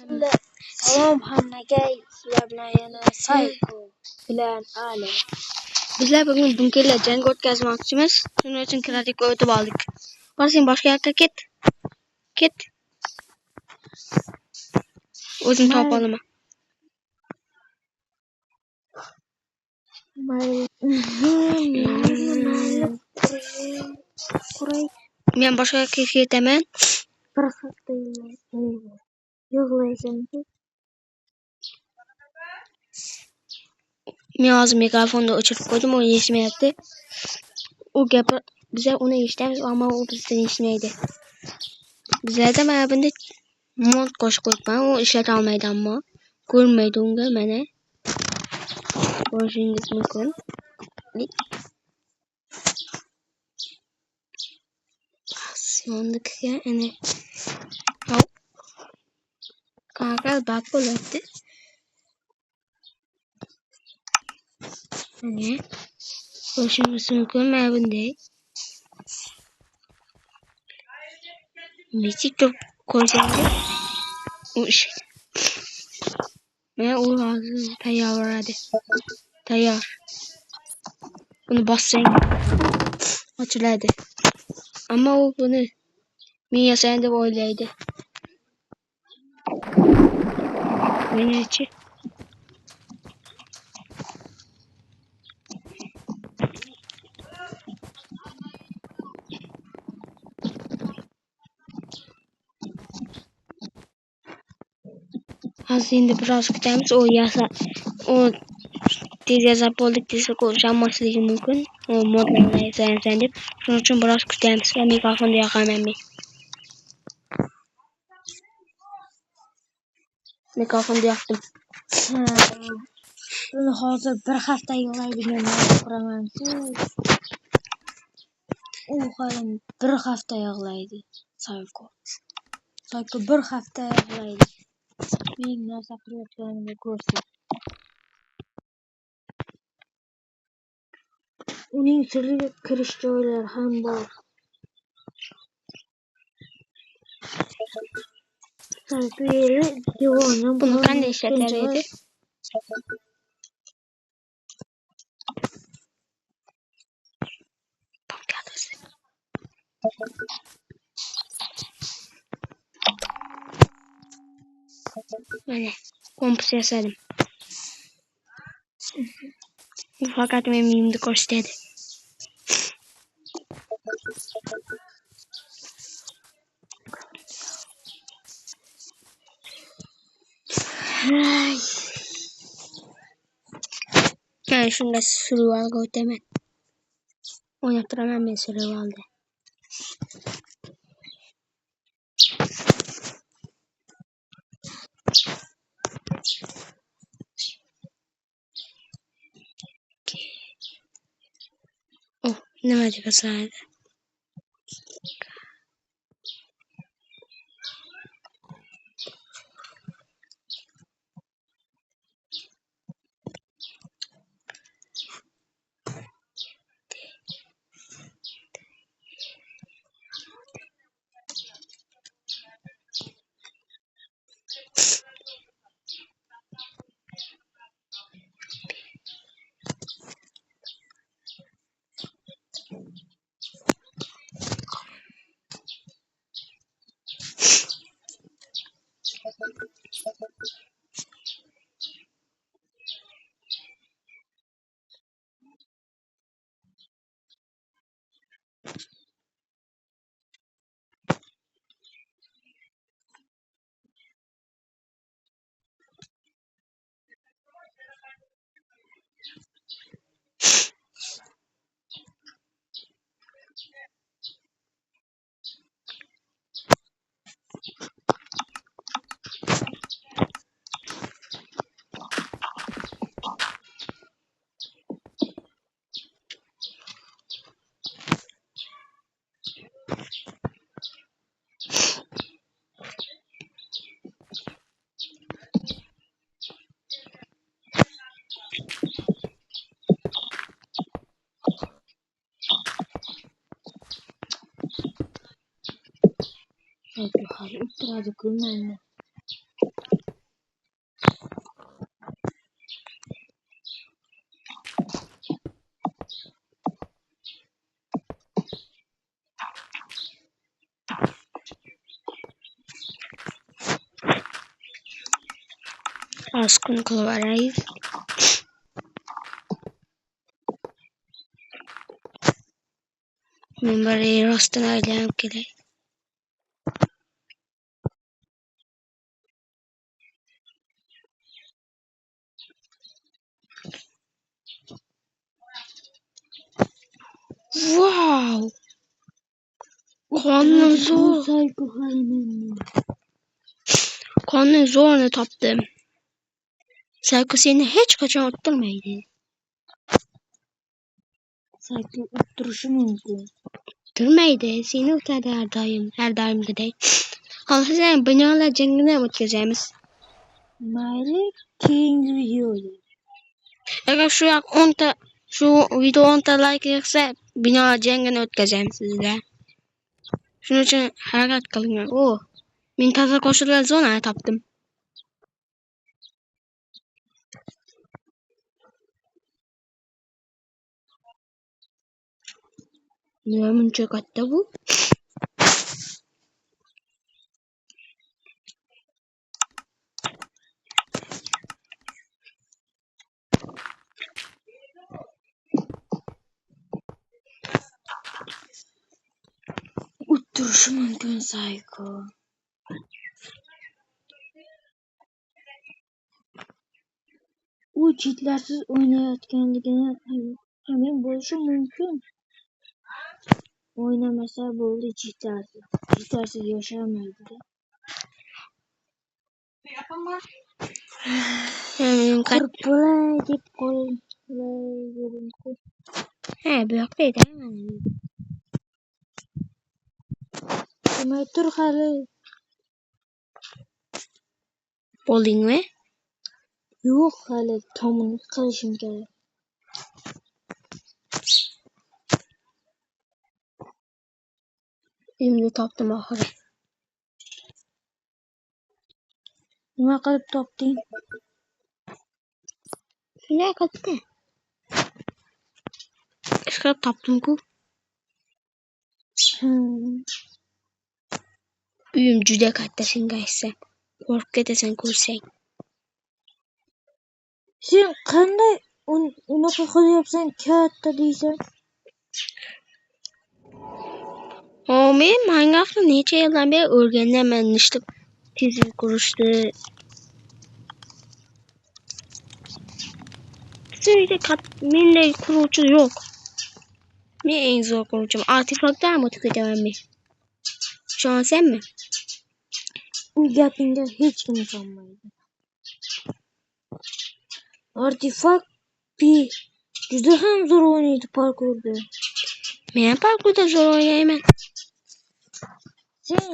Salam hammaga, sizlar bilan yana Psycho bilan Ali. Bizlar bugun bunkerlar jang o'tkazmoqchimiz. Shuning uchun kreditga o'tib oldik. Borsang boshqa yoqqa ket. Ket. O'zim topib olaman. Men boshqa yoqqa ketaman. Bir hafta yig'laysan. Men hozir mikrofonni o'chirib qo'ydim, u eshitmayapti. U gapir, biz uni eshitamiz, ammo u bizdan eshitmaydi. Bizlarda mana bunday mod qo'shib qo'yibman, u ishlata olmaydi, ammo ko'rmaydi unga mana. Ko'rishingiz mumkin. Sondikiga ana qanaqa bak bo'ladi. Ana ko'rishingiz mumkin mana bunday. Mitik turib ko'rsangiz u ish. Mana u hozir tayyorladi. Tayyor. Buni bossang ochiladi. Ammo u buni men yasayin deb o'ylaydi. Menichi hozir endi biroz kutamiz. U tez yasab bo'ldik desa ko'rishamasligi mumkin. U modlarni yasayin deb. Shuning uchun biroz kutamiz va mikrofonni yoqaman men. Mikrofonni yoqdim. Buni hozir bir hafta yig'laydigan quramanku. U hali bir hafta yig'laydi. Psycho bir hafta yig'laydi. Men narsa qilayotganimni ko'rsa. Uning sirli kirish joylari ham bor. Buni qanday ishlatar edi? Mana kompas yasadim. Faqat men miyimni ko'rsatadi. Men shunga survivalga o'taman. O'ynab turaman men survivalda. Oh, nima deb yoziladi? Hadi, ultra de Askın kılıvarayız. Ben böyle rastın ailem gerek. Wow. Kanun zor. Kanun zorunu tapdım. Psycho seni hiç kaçan oturmaydı. Psycho oturuşu mümkün. Durmaydı. Seni oturdu her daim gidey. Halka sen binalar cengine mutluyacağımız. Mali keyingi videoda. Eğer şu video 10 like yoksa binalar cengine ötkeceğim sizle. Şunun için hareket kılın. Oo. Min taza koşullar zona tapdım. Ne münçek attı bu? Oturuşu mümkün Psycho. O çitlersiz oynayotganligini hemen bo'lishi mumkin. Oynamasa bo'ldi çitlersiz. Çitlersiz yaşayamaydı. Kırıp bulay deb qo'ylaverim. He bu yoqdaydi. Demay tur hali. Bo'ldingmi? Yo'q hali tomini qilishim kerak. Elimde tapdım ahırı. Nima qilib topding? Shunday qilibdi. Ishqilib topdim-ku. Uyim juda katta senga aytsam. Qo'rqib ketasan ko'rsang. Sen qanday unaqa qilyapsan katta deysan? Men Minecraft'ni necha yildan beri o'rganaman, ishlab tezlik qurishni. Sizda menday quruvchi yo'q. Men eng zo'r quruvchim. Artefaktdan o'tib ketaman men. Ishonsanmi? Bu gapingga hech kim ishonmaydi. Artefakt juda ham zo'r o'ynaydi parkurda. Men parkurda zo'r o'ynayman. Sen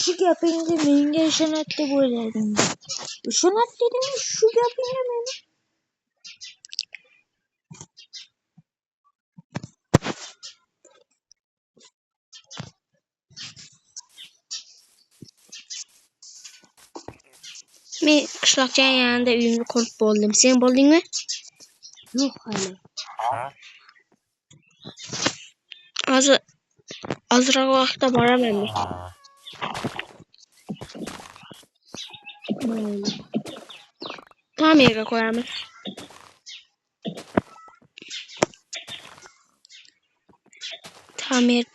shu gapingga menga ishonadi deb o'yladim. Ishonadi dedingmi shu gapingga meni? Men qishloqchaning yanında uyimni qurib bo'ldim. Sen bo'ldingmi? Yo'q hali. Ozroq vaqtda boraman men. Mayli. Ta'mirga qo'yamiz.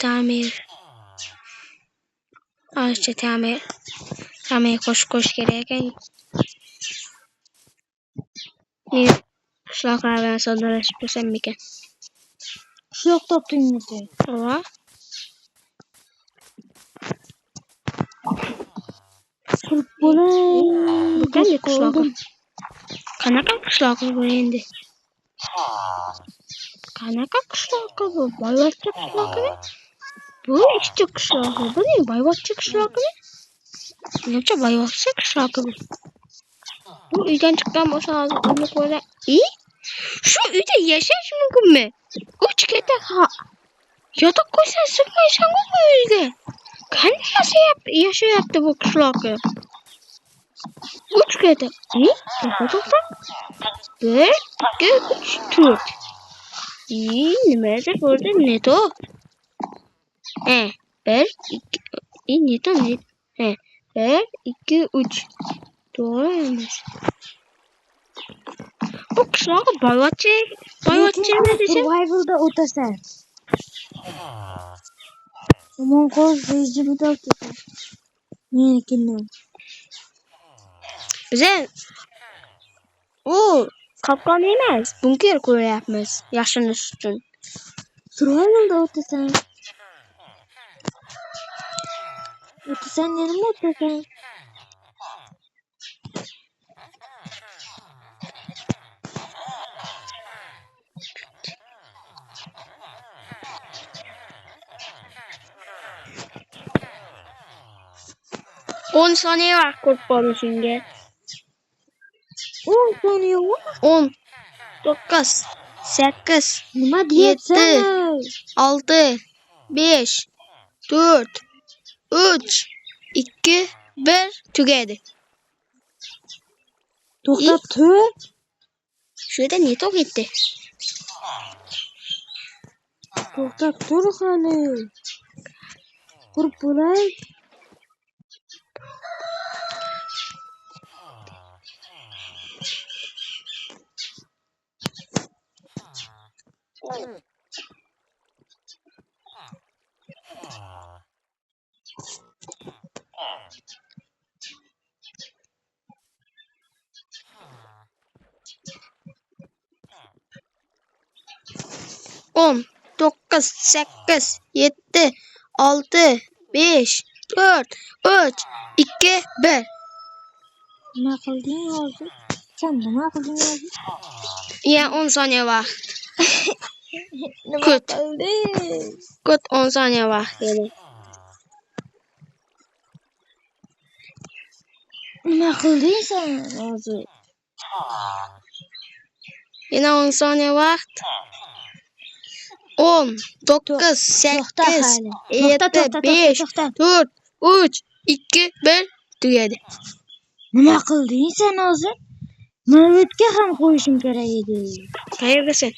Ta'mir. Azcha ta'mir qo'sh kerak ekan. Men qishloqlar bilan savdolashib tursam ekan. Qishloq topdingmi sen? Va Qurib bo'lay. bu qanday qishloq? Qanaqa qishloq bu endi? Qanaqa qishloq bu? Boyvachcha qishloqmi? Bu ishchi qishloqmi? Bu ne? Boyvachcha qishloqmi? Yo'qcha boyvachcha qishloqmi bu? Bu uydan chiqqan bo'lsa hozir uni ko'ra. Shu uyda yashash mumkinmi? 3 kata yotoq qo'ysa sig'maysan bu uyga. Qanday yashayapti bu qishloqda? 3 kata. To'xta. 1, 2, 3, 4. Nimadir burada ne to? 1, 2, ne to ne? 1, 2, 3. Doğru emas. Bu qishloqqa boyvachcha Lekin nima desam? survival'da o'tasan. Amon qo'sh rejimida o'tasan. Menikidan. Bize u qopqon emas, bunker ko'ryapmiz yashinish uchun. Survival'da o'tasan. O'tasan dedim, o'tasan. On saniye vaqt ko'p bo'lishingga. 10 saniye vaqt. 10 9 8 Nima deyapsan? 6 5 4 3 2 1 tugadi. To'xtab tur. Shu yerda ne to'g'itdi? To'xtab tur hali. Qurib bo'lay. On 9 8 7 6 5 4 3 2 1 Nima qilding hozir? Sen nima qilding hozir? Ya 10 saniye vaqt. Nima Kut. qilding? Kut 10 saniye vaqt dedi. Nima qilding sen hozir? Yana 10 saniye vaqt. 10 9 To'xta 8 hali. 7 5 To'xta. 4 3 2 1 tugadi. Nima qilding sen hozir? Marvetga ham qo'yishim kerak edi. Qayerdasan?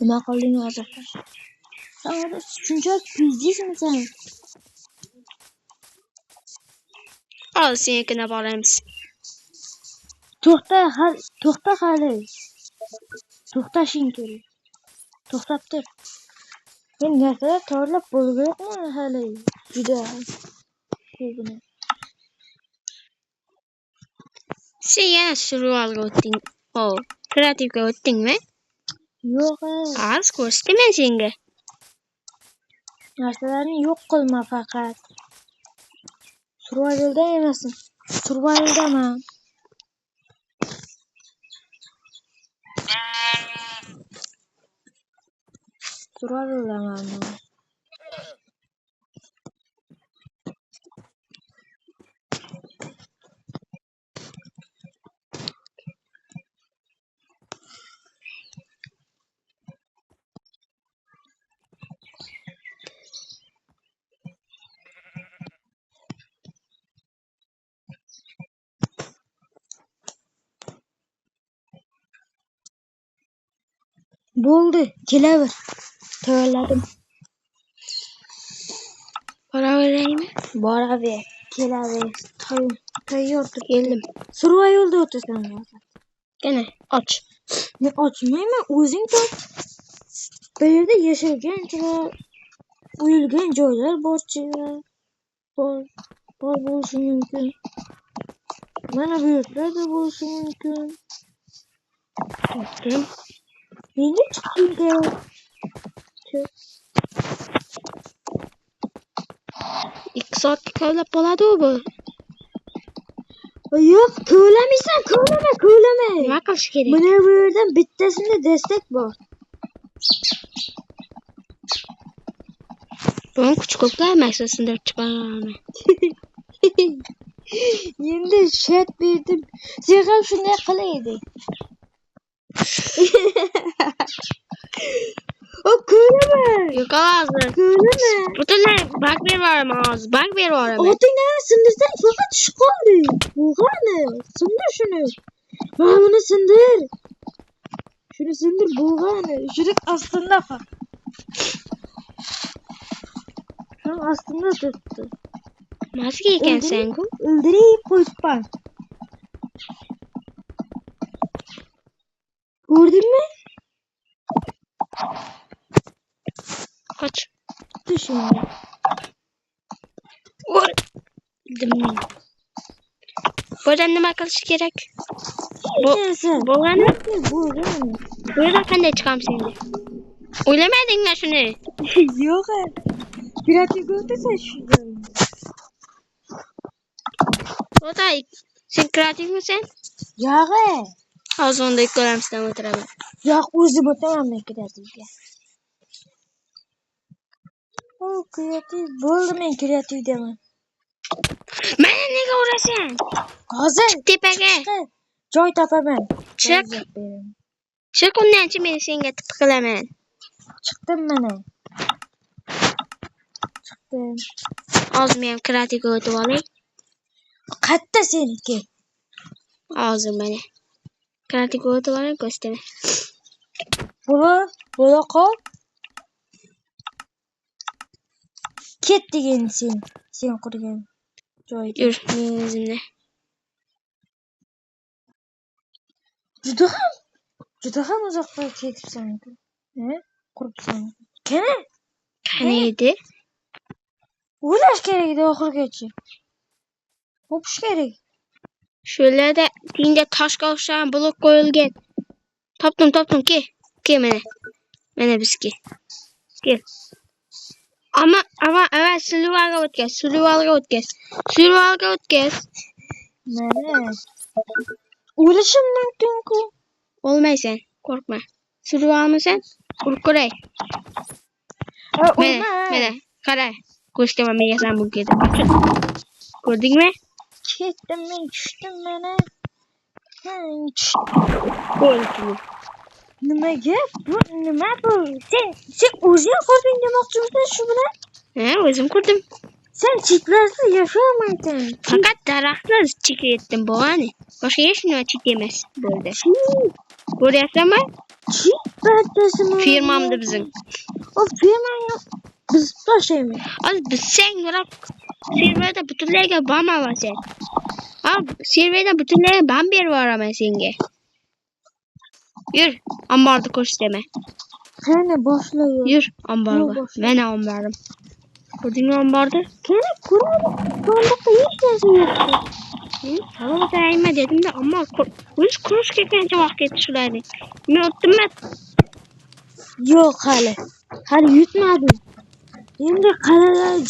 Nima qilding hozir? Sen hozir shunchaki pizdismisan? Al senikine boramiz. To'xta hali. To'xtashing kerak. To'xtab tur. Men narsalar tayyorlab bo'lmayapman hali. Juda ko'pini. Sen yana survivalga o'tding. Kreativga o'tdingmi? Yo'q. Az ko'rsataman senga. Narsalarni yo'q qilma faqat. Survival'da emasman. Survival'daman. Survival'daman. Bo'ldi, kelaver. Tayyorladim. Boraveraymi? Boraver, kelaver. Tayyor tur. Keldim. Survival'da o'tasan hozir. Qani, och. Men ochmayman, o'zing tur. Bu yerda yashagan joy, o'yilgan joylar bor bo'lishi mumkin. Mana bu yerlarda bo'lishi mumkin. To'xtam. Nega chiqding kerak? 2 soatga kovlab bo'ladi bu. Yo'q, kovlamaysan, kovlama. Nima qilish kerak? Mana bu yerdan bittasida destak bor. Buni kuch ko'playmaysan, sindirib chiqaraman. Endi shat berdim. Sen ham shunday qilayding. O kovlama. Yo'q hozir. Kovlama. Butunlay bak beraman hozir. Bak beraman. Otingdan sindirsan faqat tushib qoldi. Bo'lg'ani. Sindir shuni. Mana buni sindir. Shuni sindir bo'lg'ani. Shuni ostinda qol. Shuni ostinda turibdi. Nimaga ekansan-ku? O'ldirib qo'yibman. Gördün mü? Kaç. Dur şimdi. Vur. Dım. Buradan ne arkadaş gerek? Neyse. Boğanı. Boğanı. Buradan ben de çıkam şimdi. Uylamadın mı şunu? Yok ha. Pratik gördüysen şuradan. O da sen kreatif misin? Yok ha. Az onda ilk göremsizden oturalım. Yok özüm otamam ben kreatifle. O kreatif. Buldum ben kreatif demem. Bana ne uğraşın? Hazır. Tepege. Joy tapamam. Çık. Çık ondan için beni sen getirip kılamayın. Çıktım bana. Çıktım. Ağzım kreatif oldu vallahi. Katta seninki. Ağzım beni. Kreatif oldu vallahi gösterme. Bula kal. Ket degen sen. Sen kurgan. Joy. Yürü benim izimle. Juda ham uzoqqa ketibsan. Ne? Quribsan. Kana? Neydi? O'ylash kerak edi oxirigacha. O'pish kerak. Şöyle de dinde taş kavşağın blok koyulgan. Toptum ki. Ki mene. Mene bizki. Gel. Ama evet sülüvalga ötkez. Mana. O'lishim mumkin-ku. Olmaysan korkma. Sülüvalga sen? Kurkuray. Mene. Kara. Koşkama megasan bu kedi. Gördün mü? Ketdim men, tushdim mana. Koydum. Nimaga? Nima bu? Sen o'zing ko'rding demoqchimisan shu bilan? He özüm kurdum. Sen cheklarsiz yashamaysan. Fakat daraxtlar çekettim bu hani. Başka hiç ne çekemez böyle. Görüyorsun mu? Çek parçası mı? Firmamdı bizim. O firma biz taşıymış. Az biz sen yorap serverde bütünlüğe bana var sen. Abi serverde bütünlüğe ben bir var ama senge. Yürü ambarda koş deme. Hani başlıyor. Yürü ambarda. Boş. Ben ambarım. Gördün mü ambarda? Kene kuralım. Sandıkta hiç neresi yoktu. Tamam sayma dedim de ama biz kuruş kekence vakit şulaydı. Ne ottum ben? Yok hali. Hali yutmadım. Şimdi kaleler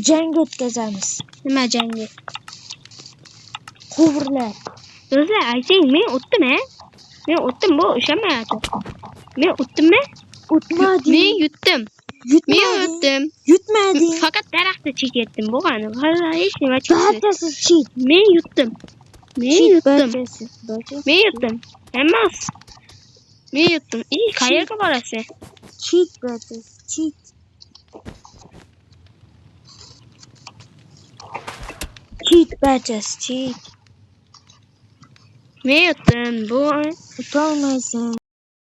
cenk etkazamiz. Nima jangi? Quvurlar. Do'stlar ayting men o'tdim a? Men o'tdim bu ishonmayapti. Men o'tdimmi? O'tmading. Men yutdim. Men o'tdim. Yutmading. Faqat daraxtni cheketdim bo'lgani. Hali hech nima chekmadim. Barchasi cheat. Men yutdim. Men yutdim. Barchasi. Men yutdim. Emas. Men yutdim. Qayerga borasiz? Cheat barchasi. Cheat. Cheat barchasi. Cheat. Men yutdim. Bu O'tolmaysan.